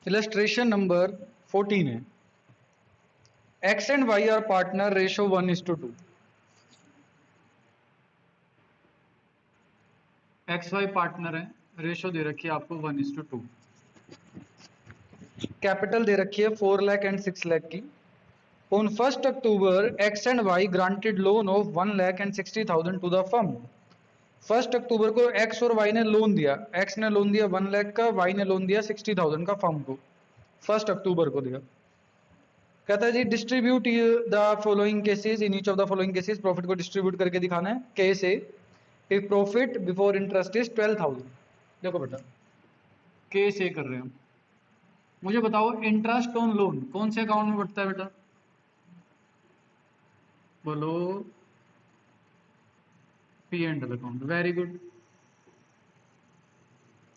Illustration number 14 है। X and Y are partner, ratio 1:2। X Y partner है, ratio दे रखी है आपको 1:2। कैपिटल दे रखी है 4 लाख एंड 6 लाख की। On 1 October X and Y granted loan of 1,60,000 to the firm. 1 अक्टूबर को एक्स और वाई ने लोन दिया। एक्स ने लोन दिया 1 लाख का, वाई ने लोन दिया 60,000 का फर्म को। 1 अक्टूबर को दिया। कहता है जी distribute the following cases, in each of the following cases profit को डिस्ट्रीब्यूट करके दिखाना है। Case A, if profit before interest is 12,000। देखो बेटा केस ए कर रहे हैं हम। मुझे बताओ इंटरेस्ट ऑन लोन कौन से अकाउंट में बढ़ता है बेटा, बोलो। P and L account, very good.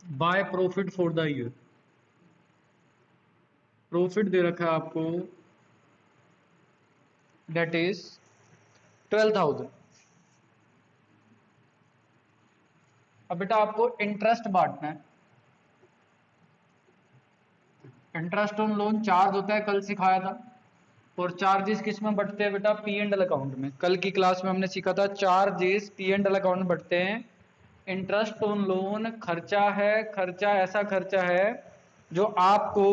By profit for the year, profit दे रखा है आपको, दैट इज 12,000। अब बेटा आपको इंटरेस्ट बांटना है। इंटरेस्ट ऑन लोन चार्ज होता है, कल सिखाया था। और चार्जेस किस में बढ़ते हैं बेटा, पी एंड एल अकाउंट में। कल की क्लास में हमने सीखा था charges P and L account में बढ़ते हैं। इंटरेस्ट ऑन लोन खर्चा है, खर्चा ऐसा खर्चा है जो आपको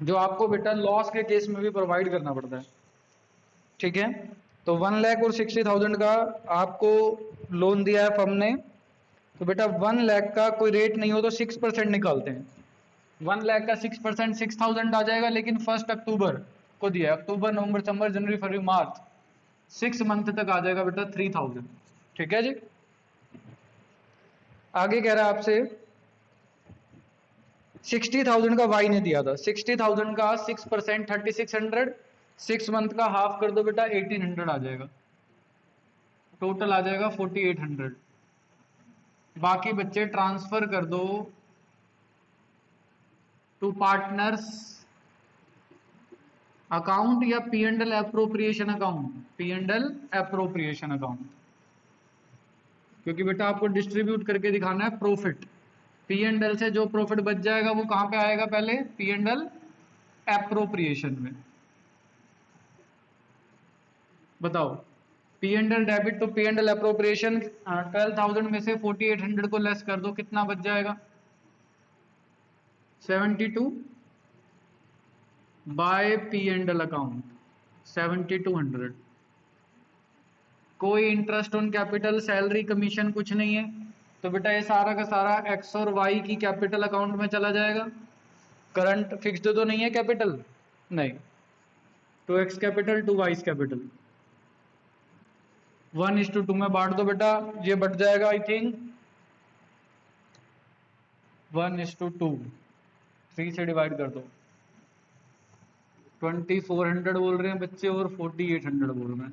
जो आपको बेटा लॉस के केस में भी प्रोवाइड करना पड़ता है। ठीक है, तो 1 लाख और 60,000 का आपको लोन दिया है फर्म ने। तो बेटा 1 लाख का कोई रेट नहीं हो तो 6% निकालते हैं। 1 लाख का 6% 6,000 आ जाएगा, लेकिन 1 अक्टूबर को दिया है। अक्टूबर नवंबर दिसंबर जनवरी फरवरी मार्च 6 मंथ तक आ जाएगा बेटा 3,000। ठीक है जी। आगे कह रहा है आपसे 60,000 का वाई ने दिया था। 60,000 का 6% 3600, 6 मंथ का हाफ कर दो बेटा 1800 आ जाएगा। टोटल आ जाएगा 4800। बाकी बच्चे ट्रांसफर कर दो टू पार्टनर्स अकाउंट या P and L appropriation account, P and L appropriation account. क्योंकि बेटा आपको डिस्ट्रीब्यूट करके दिखाना है प्रॉफिट। पी एंड एल से जो प्रॉफिट बच जाएगा वो कहां पे आएगा, पहले पी एंड एल एप्रोप्रिएशन में। बताओ पी एंड एल डेबिट तो पी एंड एल एप्रोप्रिएशन 12,000 में से 4800 को लेस कर दो, कितना बच जाएगा 72 by P and L account 7200। कोई interest on capital, salary, commission कुछ नहीं है। तो बेटा ये सारा का सारा एक्स और वाई की कैपिटल अकाउंट में चला जाएगा। करंट फिक्स्ड तो नहीं है कैपिटल, नहीं। To X capital to Y's capital 1:2 में बांट दो बेटा, ये बढ़ जाएगा आई थिंक 1:2। 3 से डिवाइड कर दो। 2400 बोल रहे हैं बच्चे और 4800 बोल रहे हैं।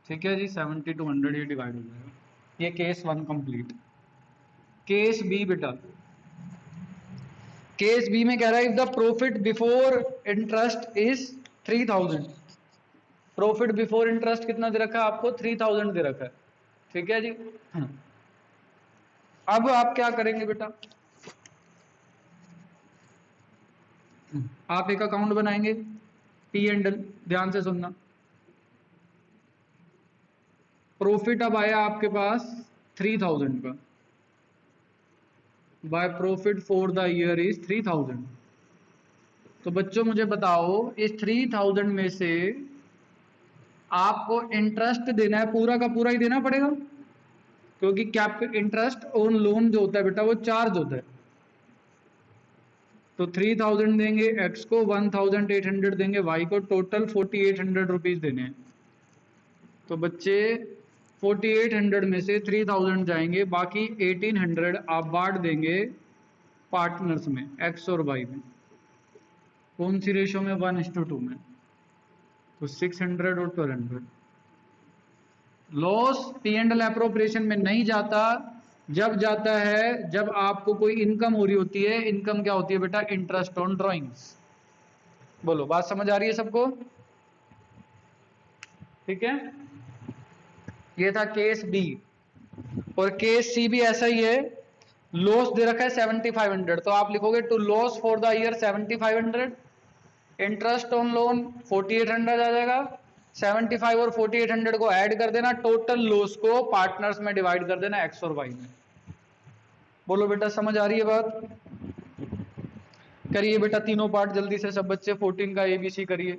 ठीक है जी, 7200 ये डिवाइड हो जाएगा। ये केस 1 कंप्लीट। केस बी बेटा, केस बी में कह रहा है if the profit before interest is 3,000। Profit before interest कितना दे रखा है आपको, 3,000 दे रखा है। ठीक है जी। अब आप क्या करेंगे बेटा, आप एक अकाउंट बनाएंगे पी एंड एल। ध्यान से सुनना, प्रॉफिट अब आया आपके पास 3,000 का, bye profit for the year is 3,000। तो बच्चों मुझे बताओ इस 3,000 में से आपको इंटरेस्ट देना है, पूरा का पूरा ही देना पड़ेगा। क्योंकि कैप इंटरेस्ट ऑन लोन जो होता है बेटा वो चार्ज होता है। तो 3,000 देंगे एक्स को, 1,800 देंगे वाई को, टोटल 4,800 रुपीज देने हैं। तो बच्चे 4,800 में से 3,000 जाएंगे, बाकी 1,800 आप बांट देंगे पार्टनर्स में, एक्स और वाई में। कौन सी रेशो में, 1:2 में। तो 600 और 1,200। Loss P and L appropriation में नहीं जाता। जब जाता है जब आपको कोई इनकम हो रही होती है। इनकम क्या होती है बेटा, इंटरेस्ट ऑन ड्रॉइंग्स। बोलो बात समझ आ रही है सबको, ठीक है। ये था केस बी। और केस सी भी ऐसा ही है, लॉस दे रखा है 7500, तो आप लिखोगे to loss for the year 7500, interest on loan 4800 आ जाएगा, 75 और 4800 को ऐड कर देना, टोटल लॉस को पार्टनर्स में डिवाइड कर देना एक्स और वाई में। बोलो बेटा समझ आ रही है बात? करिए बेटा तीनों पार्ट जल्दी से सब बच्चे, 14 का एबीसी करिए।